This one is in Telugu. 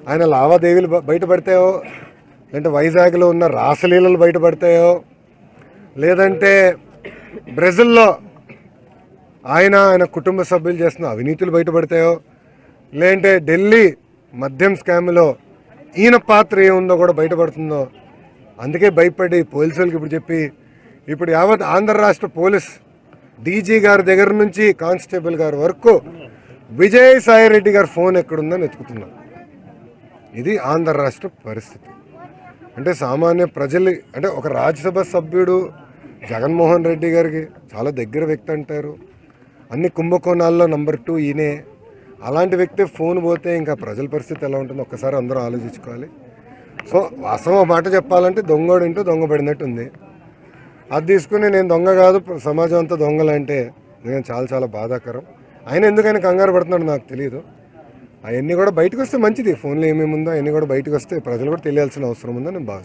ఆయన లావాదేవీలు బయటపడతాయో, లేదంటే వైజాగ్లో ఉన్న రాసలీలలు బయటపడతాయో, లేదంటే బ్రెజిల్లో ఆయన కుటుంబ సభ్యులు చేస్తున్న అవినీతులు బయటపడతాయో, లేదంటే ఢిల్లీ మద్యం స్కామ్లో ఈయన పాత్ర ఏముందో కూడా బయటపడుతుందో. అందుకే భయపడి పోలీసులకి ఇప్పుడు యావత్ ఆంధ్ర రాష్ట్ర పోలీస్ డీజీ గారి దగ్గర నుంచి కానిస్టేబుల్ గారి వరకు విజయసాయి రెడ్డి గారి ఫోన్ ఎక్కడుందని వెతుకుతున్నాం. ఇది ఆంధ్ర రాష్ట్ర పరిస్థితి. అంటే సామాన్య ప్రజలు, అంటే ఒక రాజ్యసభ సభ్యుడు జగన్మోహన్ రెడ్డి గారికి చాలా దగ్గర వ్యక్తి అంటారు. అన్ని కుంభకోణాల్లో నెంబర్ 2 ఈయనే. అలాంటి వ్యక్తి ఫోన్ పోతే ఇంకా ప్రజల పరిస్థితి ఎలా ఉంటుందో ఒక్కసారి అందరూ ఆలోచించుకోవాలి. సో వాస్తవం మాట చెప్పాలంటే దొంగోడు ఇంటూ దొంగ పడినట్టు ఉంది. అది తీసుకుని నేను దొంగ కాదు సమాజం అంతా దొంగలంటే నేను చాలా చాలా బాధాకరం. ఆయన ఎందుకైనా కంగారు పడుతున్నాడు నాకు తెలియదు. అవన్నీ కూడా బయటకు వస్తే మంచిది. ఫోన్లో ఏమేమి ఉందో అవన్నీ కూడా బయటకు వస్తే ప్రజలు కూడా తెలియాల్సిన అవసరం ఉందని నేను భావిస్తాను.